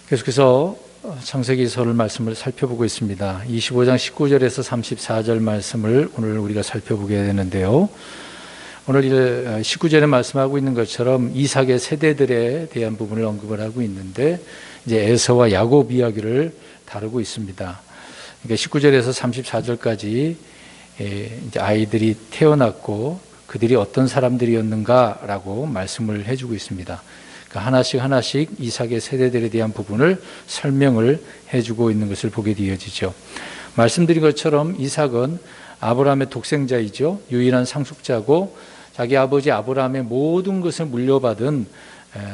계속해서 창세기서를 말씀을 살펴보고 있습니다. 25장 19절에서 34절 말씀을 오늘 우리가 살펴보게 되는데요. 오늘 19절에 말씀하고 있는 것처럼 이삭의 세대들에 대한 부분을 언급을 하고 있는데 이제 에서와 야곱 이야기를 다루고 있습니다. 그러니까 19절에서 34절까지 이제 아이들이 태어났고 그들이 어떤 사람들이었는가라고 말씀을 해주고 있습니다. 그러니까 하나씩 이삭의 세대들에 대한 부분을 설명을 해주고 있는 것을 보게 되어지죠. 말씀드린 것처럼 이삭은 아브라함의 독생자이죠. 유일한 상속자고 자기 아버지 아브라함의 모든 것을 물려받은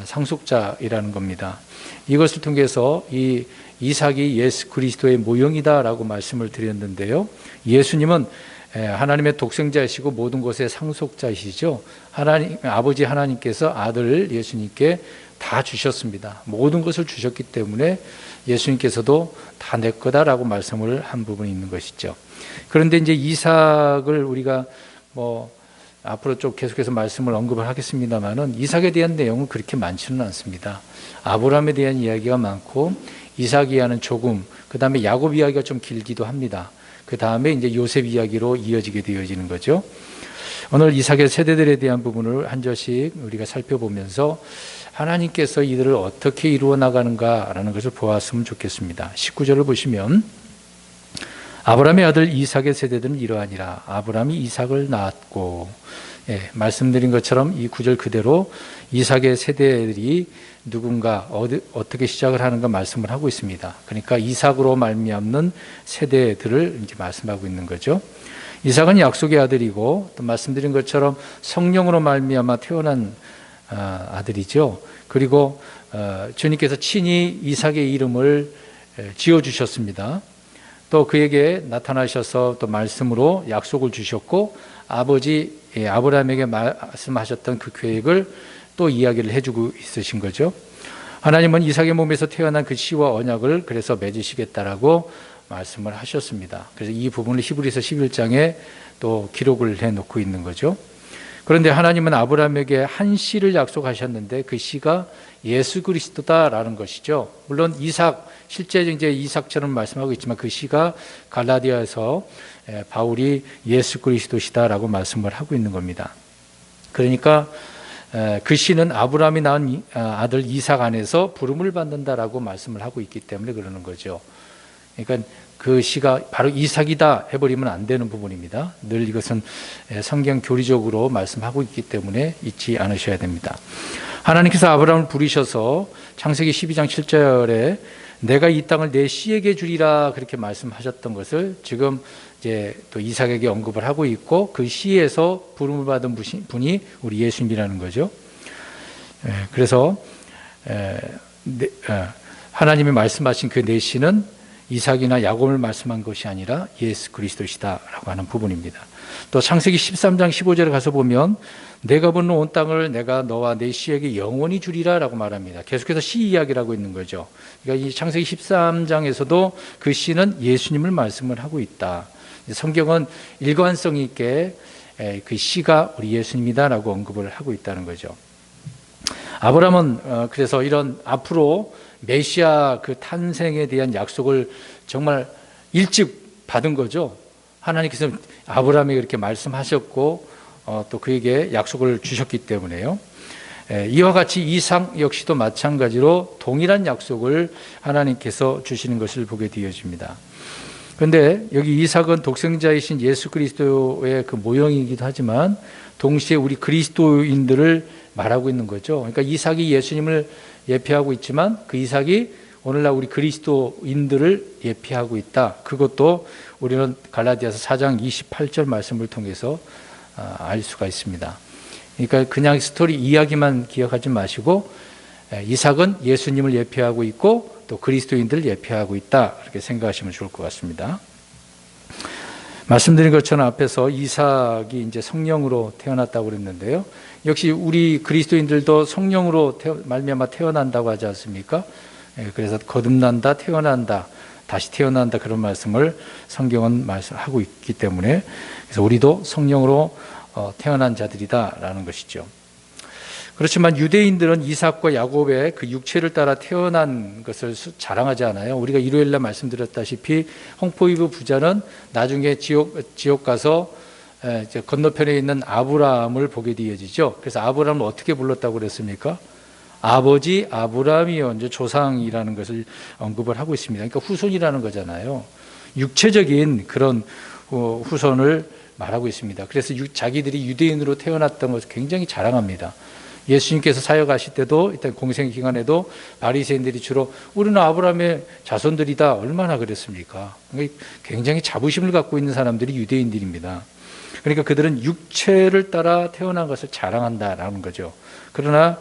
상속자이라는 겁니다. 이것을 통해서 이 이삭이 예수 그리스도의 모형이다라고 말씀을 드렸는데요. 예수님은 하나님의 독생자이시고 모든 것의 상속자이시죠. 아버지 하나님께서 아들 예수님께 다 주셨습니다. 모든 것을 주셨기 때문에 예수님께서도 다 내 거다라고 말씀을 한 부분이 있는 것이죠. 그런데 이제 이삭을 우리가 앞으로 좀 계속해서 말씀을 언급을 하겠습니다만은 이삭에 대한 내용은 그렇게 많지는 않습니다. 아브라함에 대한 이야기가 많고 이삭 이야기는 조금, 그 다음에 야곱 이야기가 좀 길기도 합니다. 그 다음에 이제 요셉 이야기로 이어지게 되어지는 거죠. 오늘 이삭의 세대들에 대한 부분을 한 절씩 우리가 살펴보면서 하나님께서 이들을 어떻게 이루어 나가는가라는 것을 보았으면 좋겠습니다. 19절을 보시면 아브라함의 아들 이삭의 세대들은 이러하니라. 아브라함이 이삭을 낳았고, 말씀드린 것처럼 이 구절 그대로 이삭의 세대들이 누군가 어떻게 시작을 하는가 말씀을 하고 있습니다. 그러니까 이삭으로 말미암는 세대들을 이제 말씀하고 있는 거죠. 이삭은 약속의 아들이고 또 말씀드린 것처럼 성령으로 말미암아 태어난 아들이죠. 그리고 주님께서 친히 이삭의 이름을 지어주셨습니다. 또 그에게 나타나셔서 또 말씀으로 약속을 주셨고 아버지 아브라함에게 말씀하셨던 그 계획을 또 이야기를 해주고 있으신 거죠. 하나님은 이삭의 몸에서 태어난 그 씨와 언약을 그래서 맺으시겠다라고 말씀을 하셨습니다. 그래서 이 부분을 히브리서 11장에 또 기록을 해놓고 있는 거죠. 그런데 하나님은 아브라함에게 한 씨를 약속하셨는데 그 씨가 예수 그리스도다라는 것이죠. 물론 이삭, 실제 이제 이삭처럼 말씀하고 있지만 그 씨가 갈라디아에서 바울이 예수 그리스도시다라고 말씀을 하고 있는 겁니다. 그러니까 그 씨는 아브라함이 낳은 아들 이삭 안에서 부름을 받는다라고 말씀을 하고 있기 때문에 그러는 거죠. 그러니까 그 씨가 바로 이삭이다 해버리면 안 되는 부분입니다. 늘 이것은 성경 교리적으로 말씀하고 있기 때문에 잊지 않으셔야 됩니다. 하나님께서 아브라함을 부르셔서 창세기 12장 7절에 내가 이 땅을 내 씨에게 주리라 그렇게 말씀하셨던 것을 지금 이제 또 이삭에게 언급을 하고 있고 그 씨에서 부름을 받은 분이 우리 예수님이라는 거죠. 그래서 하나님이 말씀하신 그 내 씨는 이삭이나 야곱을 말씀한 것이 아니라 예수 그리스도시다라고 하는 부분입니다. 또 창세기 13장 15절에 가서 보면 내가 보는 온 땅을 내가 너와 내 씨에게 영원히 주리라라고 말합니다. 계속해서 씨 이야기를 하고 있는 거죠. 그러니까 이 창세기 13장에서도 그 씨는 예수님을 말씀을 하고 있다. 성경은 일관성 있게 그 씨가 우리 예수님이다라고 언급을 하고 있다는 거죠. 아브라함은 그래서 이런 앞으로 메시아 그 탄생에 대한 약속을 정말 일찍 받은 거죠. 하나님께서 아브라함에게 그렇게 말씀하셨고 또 그에게 약속을 주셨기 때문에요. 이와 같이 이삭 역시도 마찬가지로 동일한 약속을 하나님께서 주시는 것을 보게 되어집니다. 그런데 여기 이삭은 독생자이신 예수 그리스도의 그 모형이기도 하지만 동시에 우리 그리스도인들을 말하고 있는 거죠. 그러니까 이삭이 예수님을 예표하고 있지만 그 이삭이 오늘날 우리 그리스도인들을 예표하고 있다. 그것도 우리는 갈라디아서 4장 28절 말씀을 통해서 알 수가 있습니다. 그러니까 그냥 스토리 이야기만 기억하지 마시고 이삭은 예수님을 예표하고 있고 또 그리스도인들을 예표하고 있다. 이렇게 생각하시면 좋을 것 같습니다. 말씀드린 것처럼 앞에서 이삭이 이제 성령으로 태어났다고 그랬는데요. 역시 우리 그리스도인들도 성령으로 말미암아 태어난다고 하지 않습니까? 그래서 거듭난다, 태어난다, 다시 태어난다 그런 말씀을 성경은 말씀하고 있기 때문에 그래서 우리도 성령으로 태어난 자들이다라는 것이죠. 그렇지만 유대인들은 이삭과 야곱의 그 육체를 따라 태어난 것을 자랑하지 않아요. 우리가 일요일날 말씀드렸다시피 홍포이브 부자는 나중에 지옥 가서 건너편에 있는 아브라함을 보게 되어지죠. 그래서 아브라함을 어떻게 불렀다고 그랬습니까? 아버지 아브라함이요, 이제 조상이라는 것을 언급을 하고 있습니다. 그러니까 후손이라는 거잖아요. 육체적인 그런 후손을 말하고 있습니다. 그래서 자기들이 유대인으로 태어났던 것을 굉장히 자랑합니다. 예수님께서 사역하실 때도 일단 공생 기간에도 바리새인들이 주로 우리는 아브라함의 자손들이다 얼마나 그랬습니까? 굉장히 자부심을 갖고 있는 사람들이 유대인들입니다. 그러니까 그들은 육체를 따라 태어난 것을 자랑한다라는 거죠. 그러나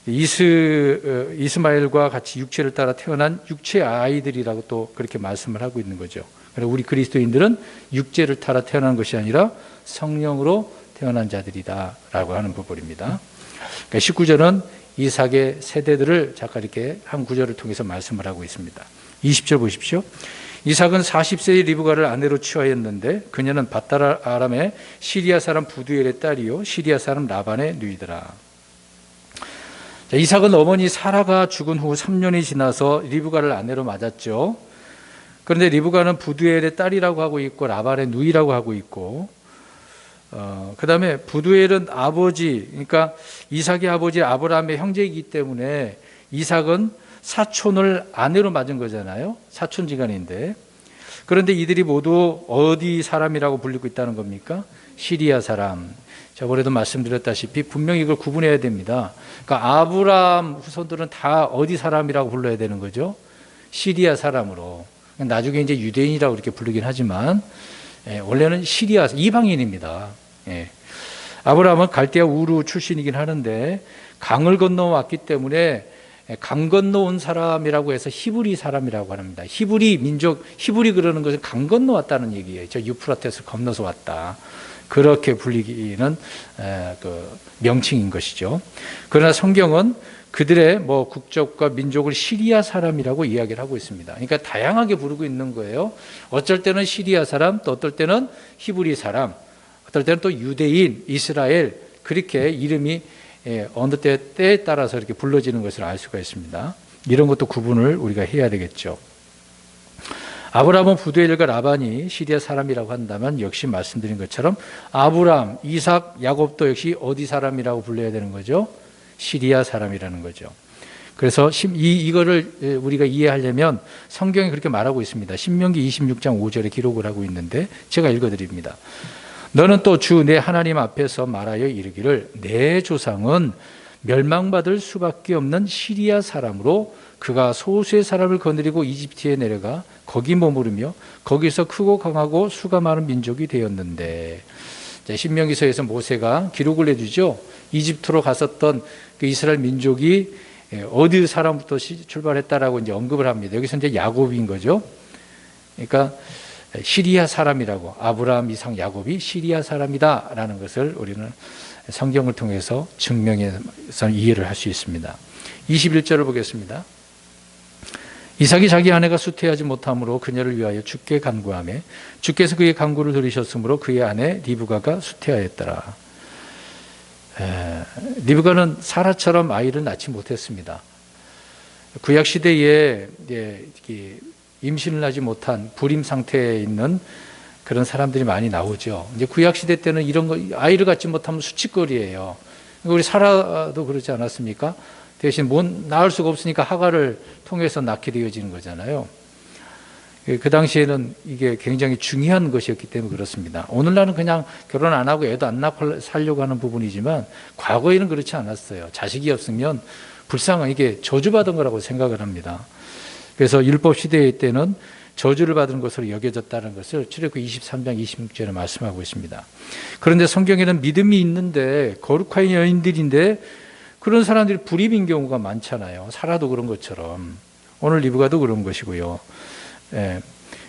이스마엘과 같이 육체를 따라 태어난 육체 아이들이라고 또 그렇게 말씀을 하고 있는 거죠. 그래서 우리 그리스도인들은 육체를 따라 태어난 것이 아니라 성령으로 태어난 자들이다라고 하는 부분입니다. 그러니까 19절은 이삭의 세대들을 잠깐 이렇게 한 구절을 통해서 말씀을 하고 있습니다. 20절 보십시오. 이삭은 40세의 리브가를 아내로 취하였는데 그녀는 밧달 아람의 시리아 사람 부두엘의 딸이요 시리아 사람 라반의 누이더라. 자, 이삭은 어머니 사라가 죽은 후 3년이 지나서 리브가를 아내로 맞았죠. 그런데 리브가는 부두엘의 딸이라고 하고 있고 라반의 누이라고 하고 있고 그 다음에 부두엘은 아버지, 그러니까 이삭의 아버지 아브라함의 형제이기 때문에 이삭은 사촌을 아내로 맞은 거잖아요. 사촌지간인데. 그런데 이들이 모두 어디 사람이라고 불리고 있다는 겁니까? 시리아 사람. 저번에도 말씀드렸다시피 분명히 이걸 구분해야 됩니다. 그러니까 아브라함 후손들은 다 어디 사람이라고 불러야 되는 거죠? 시리아 사람으로. 나중에 이제 유대인이라고 이렇게 부르긴 하지만 원래는 시리아 이방인입니다. 아브라함은 갈대아 우르 출신이긴 하는데 강을 건너왔기 때문에 강 건너온 사람이라고 해서 히브리 사람이라고 합니다. 히브리 민족, 히브리 그러는 것은 강 건너왔다는 얘기예요. 저 유프라테스를 건너서 왔다. 그렇게 불리기는 그 명칭인 것이죠. 그러나 성경은 그들의 국적과 민족을 시리아 사람이라고 이야기를 하고 있습니다. 그러니까 다양하게 부르고 있는 거예요. 어쩔 때는 시리아 사람, 또 어떨 때는 히브리 사람, 어떨 때는 또 유대인, 이스라엘, 그렇게 이름이 어느 때에 따라서 이렇게 불러지는 것을 알 수가 있습니다. 이런 것도 구분을 우리가 해야 되겠죠. 아브라함은 부두엘과 라반이 시리아 사람이라고 한다면 역시 말씀드린 것처럼 아브라함, 이삭, 야곱도 역시 어디 사람이라고 불러야 되는 거죠? 시리아 사람이라는 거죠. 그래서 이거를 우리가 이해하려면 성경이 그렇게 말하고 있습니다. 신명기 26장 5절에 기록을 하고 있는데 제가 읽어드립니다. 너는 또 주 내 하나님 앞에서 말하여 이르기를 내 조상은 멸망받을 수밖에 없는 시리아 사람으로 그가 소수의 사람을 거느리고 이집트에 내려가 거기 머무르며 거기서 크고 강하고 수가 많은 민족이 되었는데, 신명기서에서 모세가 기록을 해주죠. 이집트로 갔었던 그 이스라엘 민족이 어디 사람부터 출발했다라고 이제 언급을 합니다. 여기서 이제 야곱인 거죠. 그러니까 시리아 사람이라고, 아브라함, 이삭, 야곱이 시리아 사람이다라는 것을 우리는 성경을 통해서 증명해서 이해를 할 수 있습니다. 21절을 보겠습니다. 이삭이 자기 아내가 수태하지 못함으로 그녀를 위하여 주께 간구하매 주께서 그의 간구를 들으셨으므로 그의 아내 리브가가 수태하였더라. 리브가는 사라처럼 아이를 낳지 못했습니다. 구약 시대에 임신을 하지 못한 불임 상태에 있는 그런 사람들이 많이 나오죠. 이제 구약 시대 때는 이런 거 아이를 갖지 못하면 수치거리예요. 우리 사라도 그러지 않았습니까? 대신 낳을 수가 없으니까 하갈을 통해서 낳게 되어지는 거잖아요. 그 당시에는 이게 굉장히 중요한 것이었기 때문에 그렇습니다. 오늘날은 그냥 결혼 안 하고 애도 안 낳고 살려고 하는 부분이지만 과거에는 그렇지 않았어요. 자식이 없으면 불쌍한, 이게 저주받은 거라고 생각을 합니다. 그래서 율법 시대의 때는 저주를 받은 것으로 여겨졌다는 것을 출애굽기 23장 26절에 말씀하고 있습니다. 그런데 성경에는 믿음이 있는데 거룩한 여인들인데 그런 사람들이 불임인 경우가 많잖아요. 사라도 그런 것처럼 오늘 리브가도 그런 것이고요.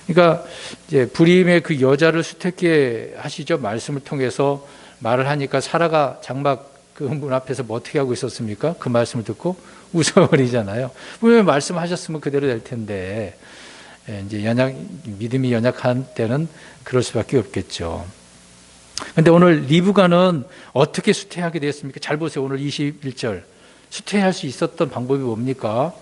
그러니까 이제 불임의 그 여자를 수태케 하시죠. 말씀을 통해서 말을 하니까 사라가 장막 그 문 앞에서 뭐 어떻게 하고 있었습니까? 그 말씀을 듣고 웃어버리잖아요. 왜 말씀하셨으면 그대로 될 텐데. 이제 믿음이 연약한 때는 그럴 수밖에 없겠죠. 근데 오늘 리브가는 어떻게 수태하게 되었습니까? 잘 보세요. 오늘 21절. 수태할 수 있었던 방법이 뭡니까?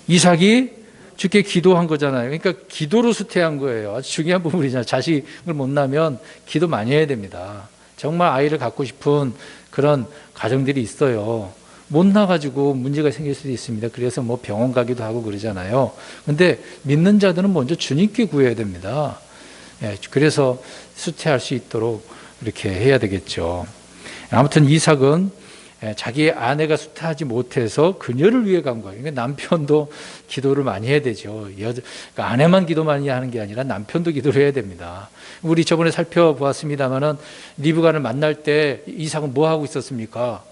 이삭이 주께 기도한 거잖아요. 그러니까 기도로 수태한 거예요. 아주 중요한 부분이잖아요. 자식을 못 낳으면 기도 많이 해야 됩니다. 정말 아이를 갖고 싶은 그런 가정들이 있어요. 못 낳아가지고 문제가 생길 수도 있습니다. 그래서 뭐 병원 가기도 하고 그러잖아요. 근데 믿는 자들은 먼저 주님께 구해야 됩니다. 그래서 수태할 수 있도록 이렇게 해야 되겠죠. 아무튼 이삭은 자기의 아내가 수태하지 못해서 그녀를 위해 간 거예요. 그러니까 남편도 기도를 많이 해야 되죠. 그러니까 아내만 기도 많이 하는 게 아니라 남편도 기도를 해야 됩니다. 우리 저번에 살펴보았습니다마는 리브가를 만날 때 이삭은 뭐 하고 있었습니까?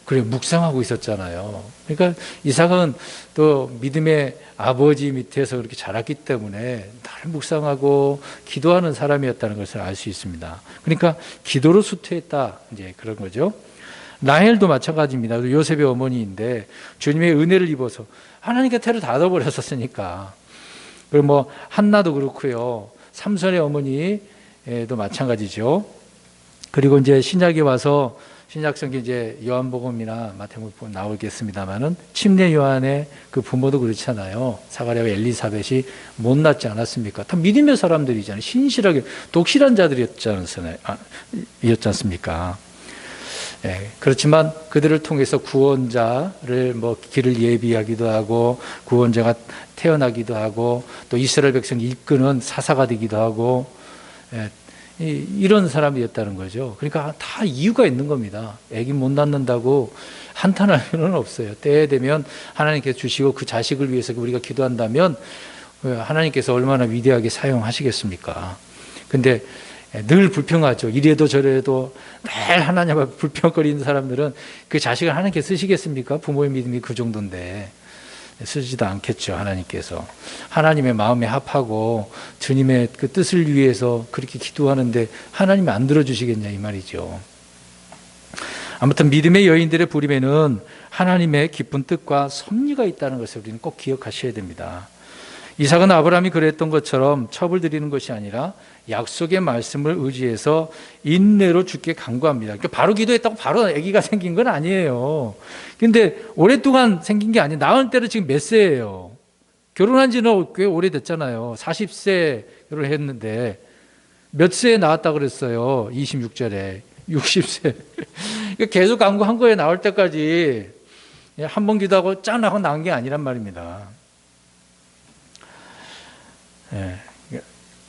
그래, 묵상하고 있었잖아요. 그러니까 이삭은 또 믿음의 아버지 밑에서 그렇게 자랐기 때문에 늘 묵상하고 기도하는 사람이었다는 것을 알 수 있습니다. 그러니까 기도로 수태했다, 이제 그런 거죠. 라헬도 마찬가지입니다. 요셉의 어머니인데 주님의 은혜를 입어서 하나님께 태를 닫아버렸었으니까. 그리고 뭐 한나도 그렇고요. 삼손의 어머니도 마찬가지죠. 그리고 이제 신약에 와서 신약성경 이제 요한복음이나 마태복음 나오겠습니다만은 침례 요한의 그 부모도 그렇잖아요. 사가랴와 엘리사벳이 못 낳지 않았습니까? 다 믿음의 사람들이잖아요. 신실하게 독실한 자들이었지 않습니까? 그렇지만 그들을 통해서 구원자를 뭐 길을 예비하기도 하고 구원자가 태어나기도 하고 또 이스라엘 백성을 이끄는 사사가 되기도 하고 이런 사람이었다는 거죠. 그러니까 다 이유가 있는 겁니다. 애기 못 낳는다고 한탄할 필요는 없어요. 때에 되면 하나님께서 주시고 그 자식을 위해서 우리가 기도한다면 하나님께서 얼마나 위대하게 사용하시겠습니까? 근데 늘 불평하죠. 이래도 저래도 늘 하나님 앞에 불평거리는 사람들은 그 자식을 하나님께 쓰시겠습니까? 부모의 믿음이 그 정도인데 쓰지도 않겠죠. 하나님께서 하나님의 마음에 합하고 주님의 그 뜻을 위해서 그렇게 기도하는데 하나님이 안 들어주시겠냐 이 말이죠. 아무튼 믿음의 여인들의 부림에는 하나님의 깊은 뜻과 섭리가 있다는 것을 우리는 꼭 기억하셔야 됩니다. 이삭은 아브라함이 그랬던 것처럼 첩을 드리는 것이 아니라 약속의 말씀을 의지해서 인내로 주께 간구합니다. 그러니까 바로 기도했다고 바로 아기가 생긴 건 아니에요. 근데 오랫동안 생긴 게 아니에요. 낳은 때는 지금 몇 세예요? 결혼한 지는 꽤 오래됐잖아요. 40세 결혼했는데 몇 세에 낳았다 그랬어요? 26절에 60세. 그러니까 계속 간구한 거예요. 나올 때까지. 한 번 기도하고 짠 하고 나온 게 아니란 말입니다.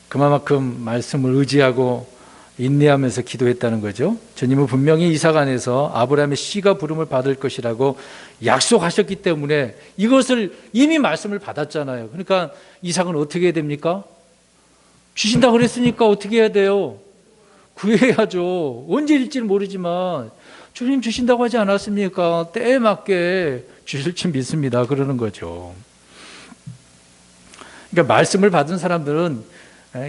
그만큼 말씀을 의지하고 인내하면서 기도했다는 거죠. 주님은 분명히 이삭 안에서 아브라함의 씨가 부름을 받을 것이라고 약속하셨기 때문에 이것을 이미 말씀을 받았잖아요. 그러니까 이삭은 어떻게 해야 됩니까? 주신다고 그랬으니까 어떻게 해야 돼요? 구해야죠. 언제 일지는 모르지만 주님 주신다고 하지 않았습니까? 때에 맞게 주실 줄 믿습니다. 그러는 거죠. 그러니까 말씀을 받은 사람들은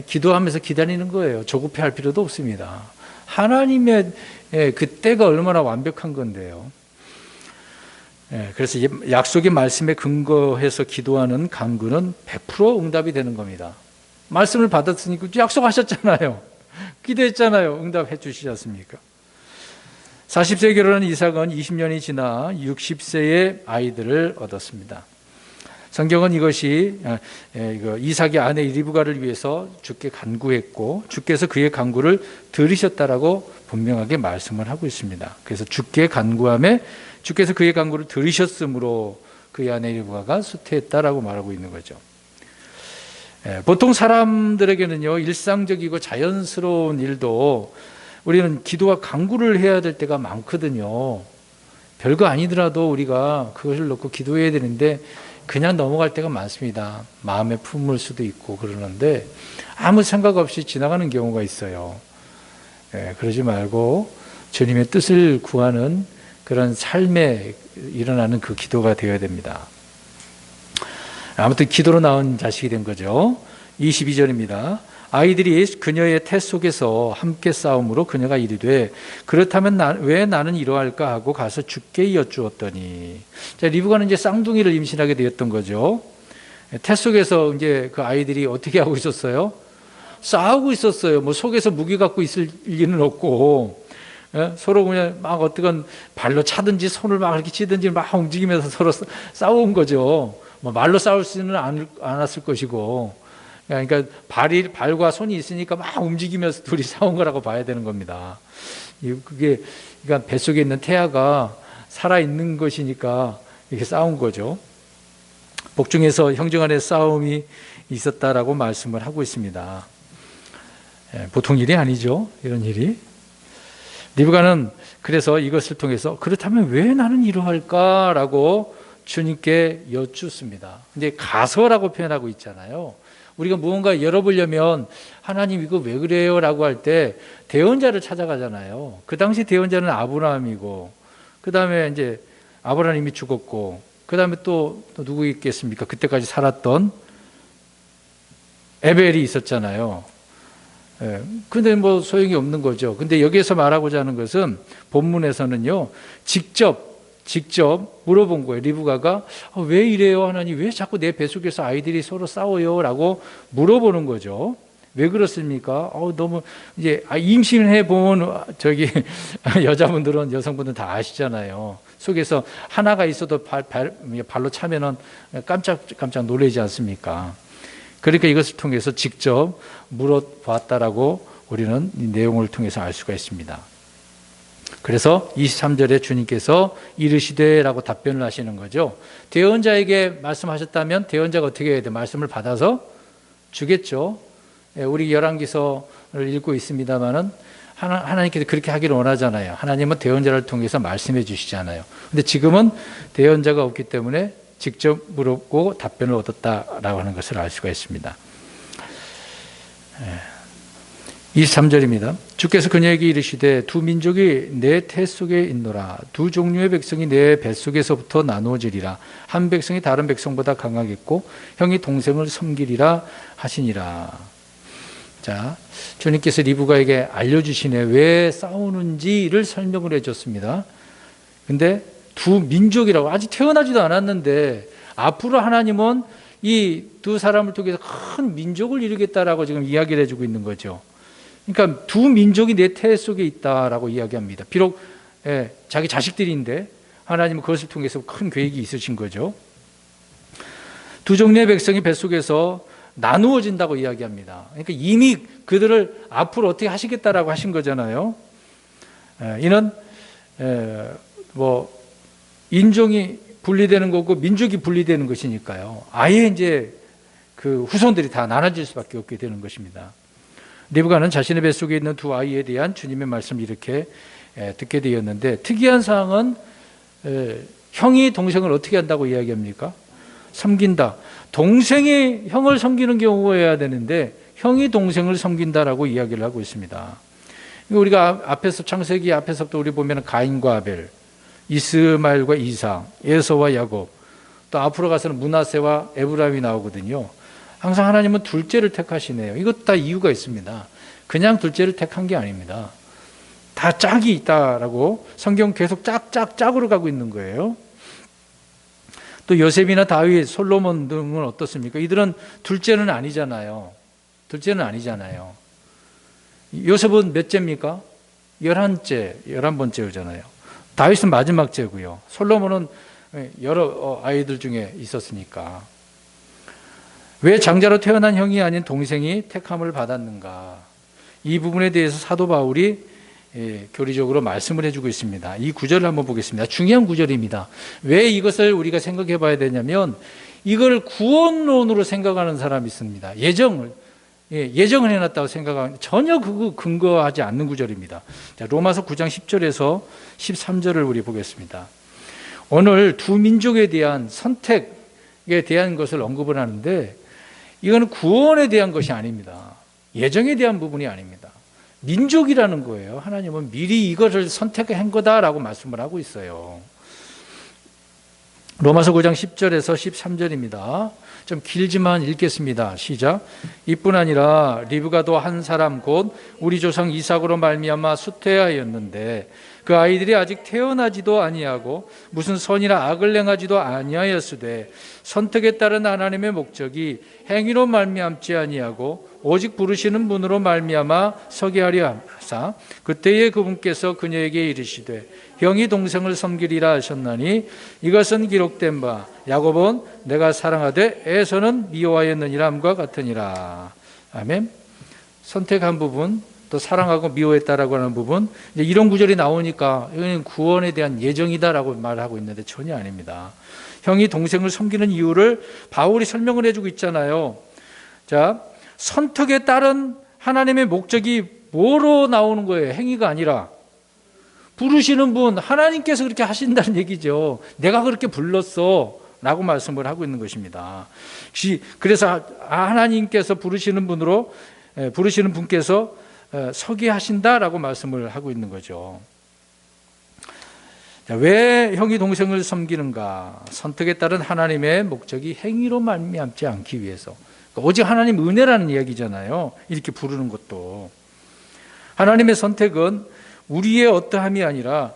기도하면서 기다리는 거예요. 조급해할 필요도 없습니다. 하나님의 그 때가 얼마나 완벽한 건데요. 그래서 약속의 말씀에 근거해서 기도하는 간구는 100% 응답이 되는 겁니다. 말씀을 받았으니까 약속하셨잖아요. 기도했잖아요. 응답해 주시지 않습니까? 40세에 결혼한 이삭은 20년이 지나 60세의 아이들을 얻었습니다. 성경은 이것이 이삭의 아내 리브가를 위해서 주께 간구했고 주께서 그의 간구를 들으셨다라고 분명하게 말씀을 하고 있습니다. 그래서 주께 간구함에 주께서 그의 간구를 들으셨으므로 그의 아내 리브가가 수태했다라고 말하고 있는 거죠. 보통 사람들에게는요, 일상적이고 자연스러운 일도 우리는 기도와 간구를 해야 될 때가 많거든요. 별거 아니더라도 우리가 그것을 놓고 기도해야 되는데 그냥 넘어갈 때가 많습니다. 마음에 품을 수도 있고 그러는데 아무 생각 없이 지나가는 경우가 있어요. 그러지 말고 주님의 뜻을 구하는 그런 삶에 일어나는 그 기도가 되어야 됩니다. 아무튼 기도로 낳은 자식이 된 거죠. 22절입니다. 아이들이 그녀의 태 속에서 함께 싸움으로 그녀가 이르되 그렇다면 왜 나는 이러할까 하고 가서 주께 여쭈었더니, 자, 리브가는 이제 쌍둥이를 임신하게 되었던 거죠. 태 속에서 이제 그 아이들이 어떻게 하고 있었어요? 싸우고 있었어요. 뭐 속에서 무기 갖고 있을 리는 없고, 서로 그냥 막 어떻건 발로 차든지 손을 막 이렇게 치든지 막 움직이면서 서로 싸운 거죠. 뭐 말로 싸울 수는 않았을 것이고, 그러니까 발과 손이 있으니까 막 움직이면서 둘이 싸운 거라고 봐야 되는 겁니다. 그게 그러니까 뱃속에 있는 태아가 살아 있는 것이니까 이렇게 싸운 거죠. 복중에서 형제 간의 싸움이 있었다라고 말씀을 하고 있습니다. 보통 일이 아니죠, 이런 일이. 리브가는 그래서 이것을 통해서 그렇다면 왜 나는 이러할까라고 주님께 여쭙습니다. 근데 가서라고 표현하고 있잖아요. 우리가 무언가 열어보려면 하나님 이거 왜 그래요? 라고 할 때 대언자를 찾아가잖아요. 그 당시 대언자는 아브라함이고, 그 다음에 이제 아브라함이 죽었고, 그 다음에 또 누구 있겠습니까? 그때까지 살았던 에벨이 있었잖아요. 근데 뭐 소용이 없는 거죠. 근데 여기에서 말하고자 하는 것은 본문에서는요, 직접 물어본 거예요. 리브가가 왜 이래요? 하나님 왜 자꾸 내 뱃속에서 아이들이 서로 싸워요? 라고 물어보는 거죠. 왜 그렇습니까? 너무 이제 임신해 본 여자분들은, 여성분들은 다 아시잖아요. 속에서 하나가 있어도 발로 차면은 깜짝 놀라지 않습니까? 그러니까 이것을 통해서 직접 물어봤다라고 우리는 이 내용을 통해서 알 수가 있습니다. 그래서 23절에 주님께서 이르시되라고 답변을 하시는 거죠. 대언자에게 말씀하셨다면 대언자가 어떻게 해야 돼? 말씀을 받아서 주겠죠. 우리 열왕기서를 읽고 있습니다만은 하나님께서 그렇게 하기를 원하잖아요. 하나님은 대언자를 통해서 말씀해 주시잖아요. 근데 지금은 대언자가 없기 때문에 직접 물었고 답변을 얻었다라고 하는 것을 알 수가 있습니다. 23절입니다. 주께서 그녀에게 이르시되 두 민족이 내 태 속에 있노라. 두 종류의 백성이 내 뱃속에서부터 나누어지리라. 한 백성이 다른 백성보다 강하겠고 형이 동생을 섬기리라 하시니라. 자, 주님께서 리브가에게 알려주시네. 왜 싸우는지를 설명을 해줬습니다. 근데 두 민족이라고, 아직 태어나지도 않았는데 앞으로 하나님은 이 두 사람을 통해서 큰 민족을 이루겠다라고 지금 이야기를 해주고 있는 거죠. 그러니까 두 민족이 내 태 속에 있다라고 이야기합니다. 비록 자기 자식들인데 하나님은 그것을 통해서 큰 계획이 있으신 거죠. 두 종류의 백성이 뱃속에서 나누어진다고 이야기합니다. 그러니까 이미 그들을 앞으로 어떻게 하시겠다라고 하신 거잖아요. 이는 인종이 분리되는 거고 민족이 분리되는 것이니까요. 아예 이제 그 후손들이 다 나눠질 수밖에 없게 되는 것입니다. 리브가는 자신의 뱃속에 있는 두 아이에 대한 주님의 말씀을 이렇게 듣게 되었는데, 특이한 사항은 형이 동생을 어떻게 한다고 이야기합니까? 섬긴다. 동생이 형을 섬기는 경우여야 되는데 형이 동생을 섬긴다라고 이야기를 하고 있습니다. 우리가 앞에서 창세기 앞에서부터 우리 보면 가인과 아벨, 이스마엘과 이삭, 에서와 야곱, 또 앞으로 가서는 므낫세와 에브라임이 나오거든요. 항상 하나님은 둘째를 택하시네요. 이것 다 이유가 있습니다. 그냥 둘째를 택한 게 아닙니다. 다 짝이 있다라고 성경 계속 짝으로 가고 있는 거예요. 또 요셉이나 다윗, 솔로몬 등은 어떻습니까? 이들은 둘째는 아니잖아요. 요셉은 몇째입니까? 11번째잖아요. 다윗은 마지막째고요. 솔로몬은 여러 아이들 중에 있었으니까. 왜 장자로 태어난 형이 아닌 동생이 택함을 받았는가? 이 부분에 대해서 사도 바울이 교리적으로 말씀을 해주고 있습니다. 이 구절을 한번 보겠습니다. 중요한 구절입니다. 왜 이것을 우리가 생각해 봐야 되냐면, 이걸 구원론으로 생각하는 사람이 있습니다. 예정을 해놨다고 생각하는, 전혀 그거 근거하지 않는 구절입니다. 자, 로마서 9장 10절에서 13절을 우리 보겠습니다. 오늘 두 민족에 대한 선택에 대한 것을 언급을 하는데, 이거는 구원에 대한 것이 아닙니다. 예정에 대한 부분이 아닙니다. 민족이라는 거예요. 하나님은 미리 이것을 선택한 거다라고 말씀을 하고 있어요. 로마서 9장 10절에서 13절입니다. 좀 길지만 읽겠습니다. 시작. 이뿐 아니라 리브가도 한 사람 곧 우리 조상 이삭으로 말미암아 수태하였는데 그 아이들이 아직 태어나지도 아니하고 무슨 선이나 악을 행하지도 아니하였으되 선택에 따른 하나님의 목적이 행위로 말미암지 아니하고 오직 부르시는 분으로 말미암아 서게 하려 하사 그때에 그분께서 그녀에게 이르시되 형이 동생을 섬기리라 하셨나니 이것은 기록된 바 야곱은 내가 사랑하되 에서는 미워하였느니라 함과 같으니라. 아멘. 선택한 부분, 또 사랑하고 미워했다라고 하는 부분, 이제 이런 구절이 나오니까 이거는 구원에 대한 예정이다라고 말하고 있는데 전혀 아닙니다. 형이 동생을 섬기는 이유를 바울이 설명을 해주고 있잖아요. 자, 선택에 따른 하나님의 목적이 뭐로 나오는 거예요? 행위가 아니라 부르시는 분, 하나님께서 그렇게 하신다는 얘기죠. 내가 그렇게 불렀어 라고 말씀을 하고 있는 것입니다. 그래서 하나님께서 부르시는 분께서 서게 하신다라고 말씀을 하고 있는 거죠. 왜 형이 동생을 섬기는가? 선택에 따른 하나님의 목적이 행위로 말미암지 않기 위해서. 오직 하나님 은혜라는 이야기잖아요. 이렇게 부르는 것도. 하나님의 선택은 우리의 어떠함이 아니라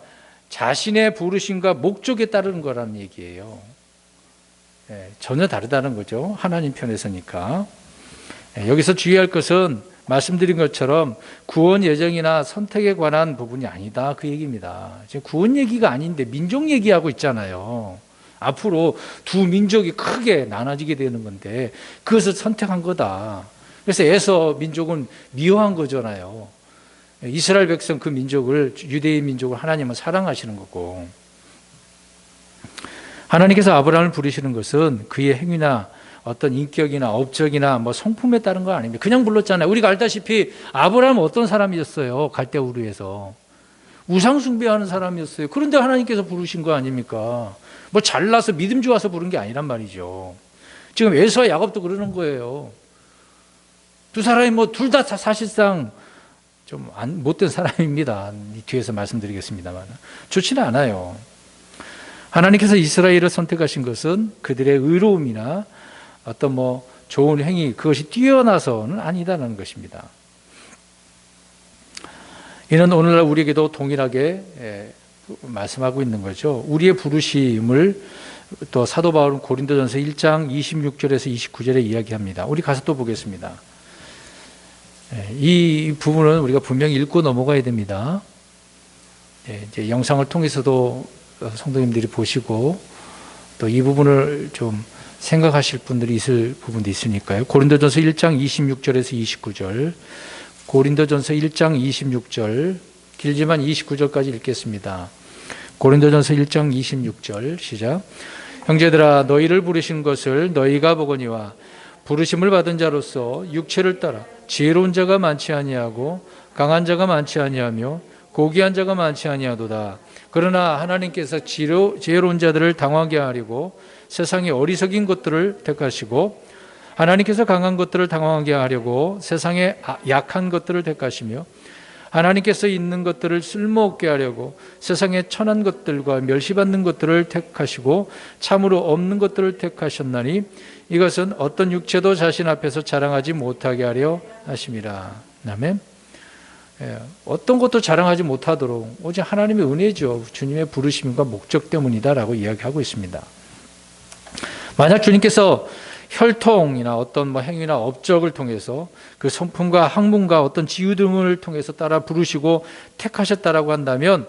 자신의 부르심과 목적에 따르는 거라는 얘기예요. 전혀 다르다는 거죠. 하나님 편에서니까. 여기서 주의할 것은 말씀드린 것처럼 구원 예정이나 선택에 관한 부분이 아니다, 그 얘기입니다. 지금 구원 얘기가 아닌데 민족 얘기하고 있잖아요. 앞으로 두 민족이 크게 나눠지게 되는 건데 그것을 선택한 거다. 그래서 에서 민족은 미워한 거잖아요. 이스라엘 백성 그 민족을, 유대인 민족을 하나님은 사랑하시는 거고, 하나님께서 아브라함을 부르시는 것은 그의 행위나 어떤 인격이나 업적이나 뭐 성품에 따른 거 아닙니다. 그냥 불렀잖아요. 우리가 알다시피 아브라함은 어떤 사람이었어요? 갈대 우르에서 우상 숭배하는 사람이었어요. 그런데 하나님께서 부르신 거 아닙니까? 뭐 잘나서 믿음 좋아서 부른 게 아니란 말이죠. 지금 에서와 야곱도 그러는 거예요. 두 사람이 뭐 둘 다 사실상 좀 못된 사람입니다. 뒤에서 말씀드리겠습니다만 좋지는 않아요. 하나님께서 이스라엘을 선택하신 것은 그들의 의로움이나 어떤 뭐 좋은 행위, 그것이 뛰어나서는 아니다라는 것입니다. 이는 오늘날 우리에게도 동일하게 말씀하고 있는 거죠. 우리의 부르심을 또 사도 바울은 고린도전서 1장 26절에서 29절에 이야기합니다. 우리 가서 또 보겠습니다. 이 부분은 우리가 분명히 읽고 넘어가야 됩니다. 이제 영상을 통해서도 성도님들이 보시고 또 이 부분을 좀 생각하실 분들이 있을 부분도 있으니까요. 고린도전서 1장 26절에서 29절, 고린도전서 1장 26절, 길지만 29절까지 읽겠습니다. 고린도전서 1장 26절 시작. 형제들아, 너희를 부르신 것을 너희가 보거니와 부르심을 받은 자로서 육체를 따라 지혜로운 자가 많지 아니하고 강한 자가 많지 아니하며 고귀한 자가 많지 아니하도다. 그러나 하나님께서 지혜로운 자들을 당하게 하려고 세상의 어리석인 것들을 택하시고 하나님께서 강한 것들을 당황하게 하려고 세상의 약한 것들을 택하시며 하나님께서 있는 것들을 쓸모없게 하려고 세상의 천한 것들과 멸시받는 것들을 택하시고 참으로 없는 것들을 택하셨나니 이것은 어떤 육체도 자신 앞에서 자랑하지 못하게 하려 하심이라. 아멘. 어떤 것도 자랑하지 못하도록 오직 하나님의 은혜죠. 주님의 부르심과 목적 때문이다라고 이야기하고 있습니다. 만약 주님께서 혈통이나 어떤 뭐 행위나 업적을 통해서 그 성품과 학문과 어떤 지유 등을 통해서 따라 부르시고 택하셨다라고 한다면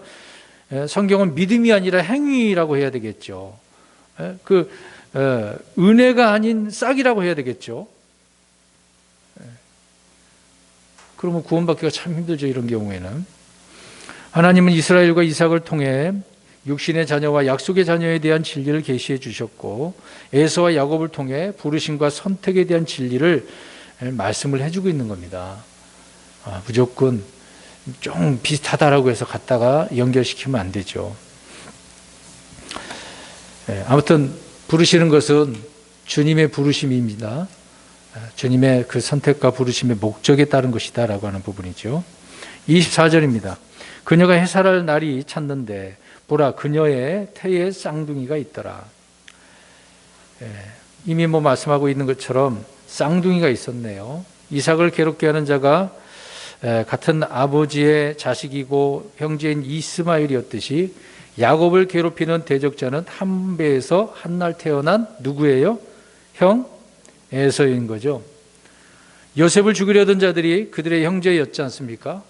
성경은 믿음이 아니라 행위라고 해야 되겠죠. 은혜가 아닌 싹이라고 해야 되겠죠. 그러면 구원받기가 참 힘들죠. 이런 경우에는 하나님은 이스라엘과 이삭을 통해 육신의 자녀와 약속의 자녀에 대한 진리를 계시해 주셨고 에서와 야곱을 통해 부르심과 선택에 대한 진리를 말씀을 해주고 있는 겁니다. 무조건 좀 비슷하다라고 해서 갖다가 연결시키면 안 되죠. 아무튼 부르시는 것은 주님의 부르심입니다. 주님의 그 선택과 부르심의 목적에 따른 것이다라고 하는 부분이죠. 24절입니다. 그녀가 해살할 날이 찼는데 보라, 그녀의 태에 쌍둥이가 있더라. 이미 뭐 말씀하고 있는 것처럼 쌍둥이가 있었네요. 이삭을 괴롭게 하는 자가 같은 아버지의 자식이고 형제인 이스마엘이었듯이 야곱을 괴롭히는 대적자는 한 배에서 한 날 태어난 누구예요? 형 에서인 거죠. 요셉을 죽이려던 자들이 그들의 형제였지 않습니까?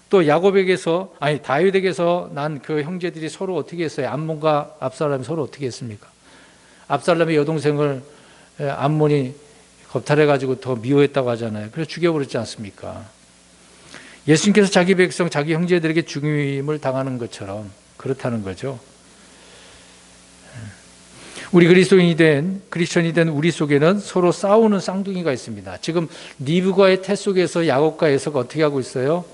또 다윗에게서 난 그 형제들이 서로 어떻게 했어요? 암몬과 압살롬이 서로 어떻게 했습니까? 압살롬의 여동생을 암몬이 겁탈해가지고 더 미워했다고 하잖아요. 그래서 죽여버렸지 않습니까? 예수님께서 자기 백성, 자기 형제들에게 죽임을 당하는 것처럼 그렇다는 거죠. 우리 크리스천이 된 우리 속에는 서로 싸우는 쌍둥이가 있습니다. 지금 리브가의 태 속에서 야곱과 에서가 어떻게 하고 있어요?